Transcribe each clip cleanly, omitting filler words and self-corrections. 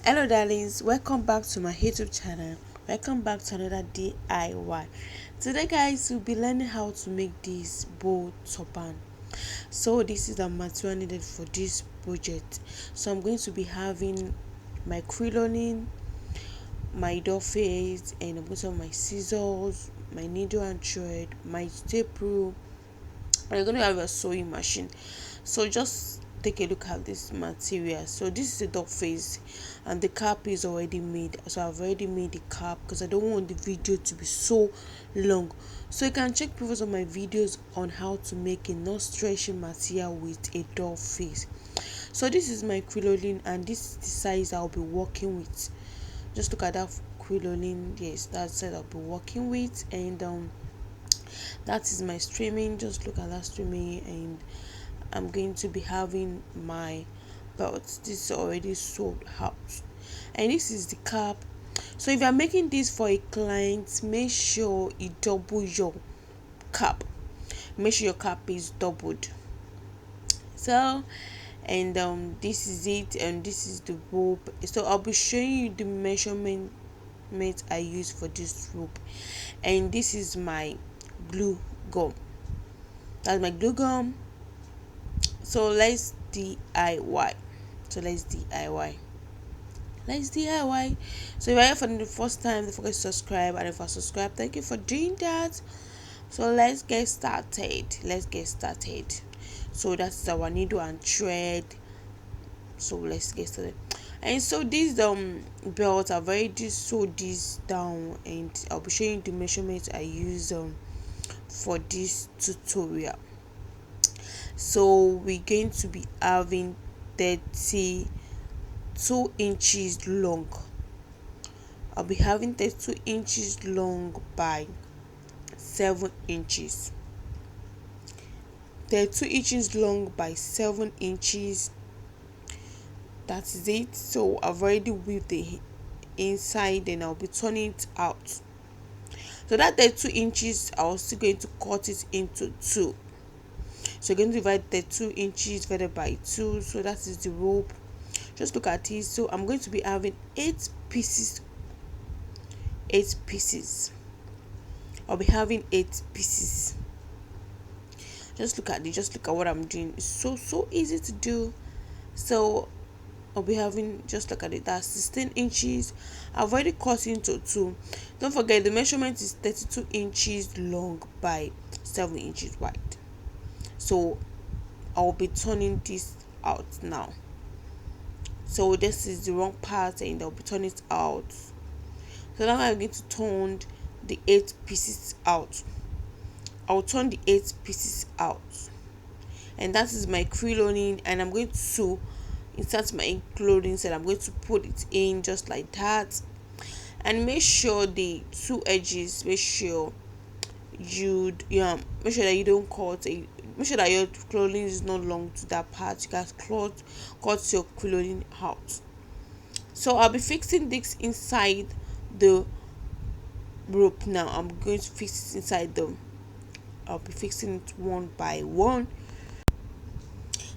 Hello darlings, welcome back to my YouTube channel. Welcome back to another DIY. Today guys, we'll be learning how to make this bow turban. So this is the material needed for this project. So I'm going to be having my crinoline, my doll face, and I'm going to have my scissors, my needle and thread, my tape rule, and you're going to have a sewing machine. So just take a look at this material. So this is the dog face and the cap is already made. So I've already made the cap because I don't want the video to be so long. So you can check previous of my videos on how to make a non stretching material with a dog face. So this is my crinoline and this is the size I'll be working with. Just look at that crinoline. Yes, that's what I'll be working with. And that is my streaming. Just look at that streaming. And I'm going to be having my belt. This is already sold out, and this is the cap. So if you're making this for a client, make sure you double your cap. Make sure your cap is doubled. So and this is it, and this is the rope. So I'll be showing you the measurement I use for this rope, and this is my glue gum. That's my glue gum. So let's DIY. So let's DIY. Let's DIY. So if you're here for the first time, don't forget to subscribe, and if I subscribe, thank you for doing that. So let's get started. So that's our needle and thread. So let's get started. And so this belt, I've already sewed this down, and I'll be showing you the measurements I use for this tutorial. So we're going to be having 32 inches long. I'll be having 32 inches long by 7 inches. 32 inches long by 7 inches. That is it. So I've already weaved the inside, and I'll be turning it out. So that 32 inches, I'm still going to cut it into two. So you're going to divide 32 inches divided by 2. So that is the rope. Just look at it. So I'm going to be having 8 pieces. I'll be having 8 pieces. Just look at it. Just look at what I'm doing. It's so easy to do. So I'll be having, just look at it, that's 16 inches. I've already cut into 2. Don't forget the measurement is 32 inches long by 7 inches wide. So I'll be turning this out now. So this is the wrong part, and I'll be turning it out. So now I'm going to turn the 8 pieces out. I'll turn the 8 pieces out, and that is my crinoline, and I'm going to insert my clothing, and I'm going to put it in just like that. And make sure the 2 edges, make sure make sure that you don't make sure that your clothing is not long to that part. You guys cut your clothing out. So I'll be fixing this inside the rope now. I'm going to fix it inside them. I'll be fixing it one by one.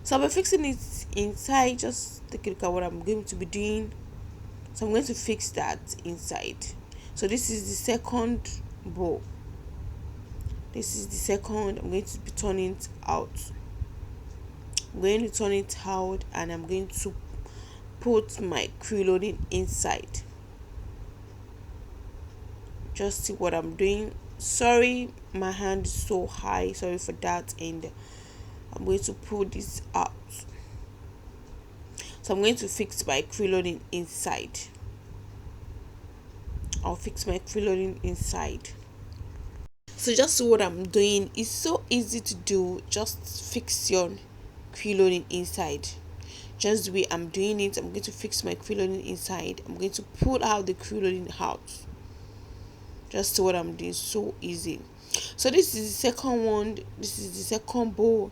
So I'll be fixing it inside. Just take a look at what I'm going to be doing. So I'm going to fix that inside. So this is the second bow. This is the second. I'm going to be turning it out. I'm going to turn it out, and I'm going to put my crinoline inside. Just see what I'm doing. Sorry, my hand is so high. Sorry for that. And I'm going to pull this out. So I'm going to fix my crinoline inside. I'll fix my crinoline inside. So just what I'm doing is so easy to do. Just fix your crinoline inside. Just the way I'm doing it, I'm going to fix my crinoline inside. I'm going to pull out the crinoline out. Just what I'm doing, so easy. So this is the second one. This is the second bow.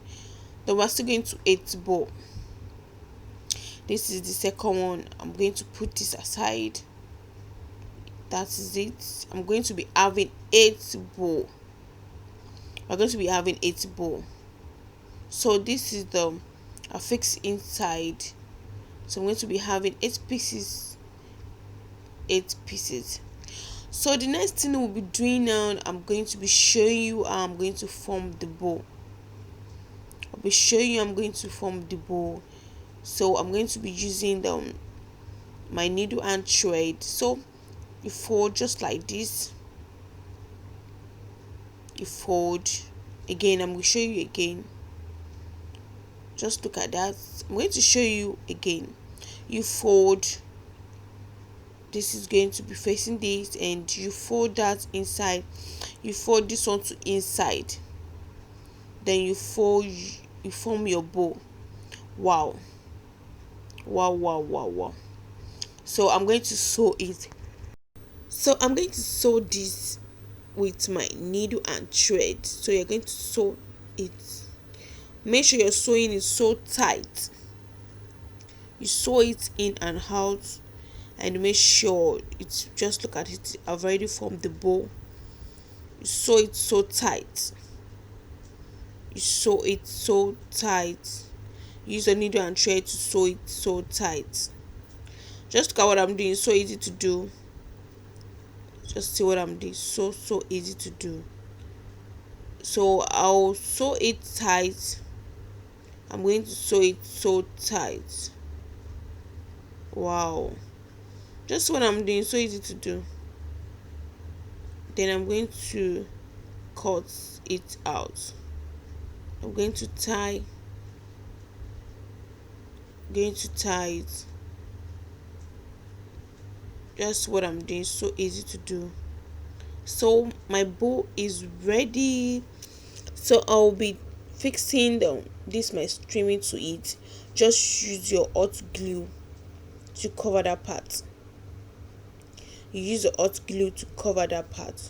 Then we're still going to 8 bow. This is the second one. I'm going to put this aside. That is it. I'm going to be having 8 bow. We're going to be having 8 bow. So this is the fix inside. So I'm going to be having 8 pieces 8 pieces. So the next thing we'll be doing now, I'm going to be showing you how I'm going to form the bow. I'll be showing you I'm going to form the bow. So I'm going to be using my needle and thread. So you fold just like this. You fold again. I'm going to show you again. Just look at that. I'm going to show you again. You fold. This is going to be facing this, and you fold that inside. You fold this one to inside. Then you fold. You form your bow. Wow. Wow, wow, wow, wow. So I'm going to sew it. So I'm going to sew this with my needle and thread. So you're going to sew it. Make sure your sewing is so tight. You sew it in and out, and make sure it's just look at it. I've already formed the bow. You sew it so tight. You sew it so tight. Use a needle and thread to sew it so tight. Just look at what I'm doing. So easy to do. Just see what I'm doing. So easy to do. So I'll sew it tight. I'm going to sew it so tight. Wow. Just what I'm doing. So easy to do. Then I'm going to cut it out. I'm going to tie it. Just what I'm doing. So easy to do. So my bow is ready. So I'll be fixing this my streaming to it. Just use your hot glue to cover that part. You use the hot glue to cover that part.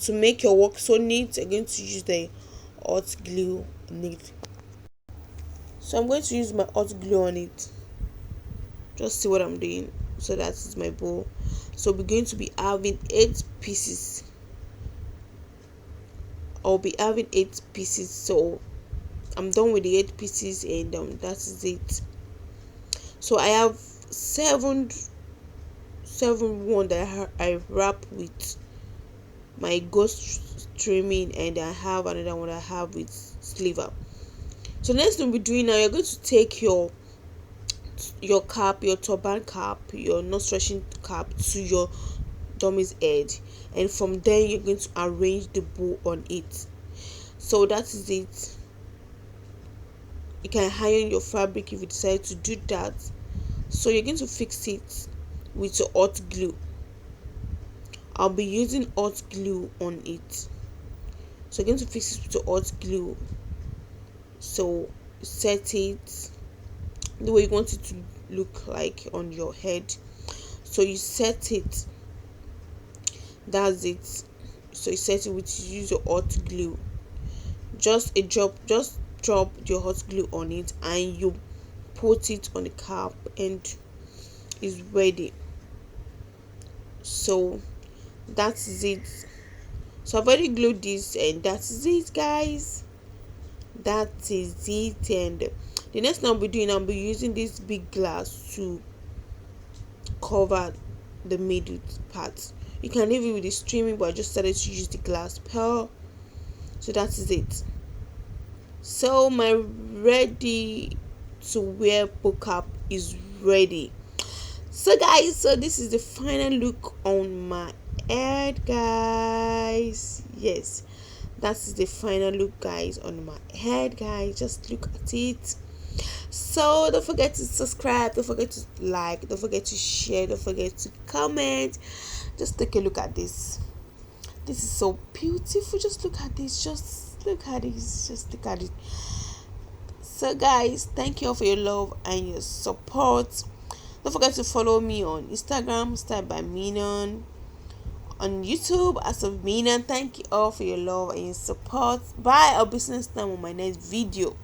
To make your work so neat, you're going to use the hot glue on it. So I'm going to use my hot glue on it. Just see what I'm doing. So that is my bow. So we're going to be having 8 pieces. I'll be having 8 pieces. So I'm done with the 8 pieces, and that is it. So I have 7 one that I wrap with my ghost trimming, and I have another one I have with sliver. So next thing we're doing now, you're going to take your cap, your turban cap, your not stretching cap to your dummy's head, and from there you're going to arrange the bow on it. So that is it. You can iron your fabric if you decide to do that. So you're going to fix it with your hot glue. I'll be using hot glue on it. So you're going to fix it with your hot glue. So set it the way you want it to look like on your head. So you set it. That's it. So you set it with, use your hot glue. Just drop your hot glue on it, and you put it on the cap, and it's ready. So that is it. So I've already glued this, and that is it, guys. That is it. And the next thing I'll be doing, I'll be using this big glass to cover the middle part. You can leave it with the streaming, but I just started to use the glass pearl. So that is it. So my ready to wear bow cap is ready. So guys, so this is the final look on my head, guys. Yes, that is the final look, guys, on my head, guys. Just look at it. So don't forget to subscribe, don't forget to like, don't forget to share, don't forget to comment. Just take a look at this. This is so beautiful. Just look at this. Just look at this. Just look at it. So guys, thank you all for your love and your support. Don't forget to follow me on Instagram, Style by Minon, on YouTube as of Minon. Thank you all for your love and your support. Bye. I'll be seeing you next time on my next video.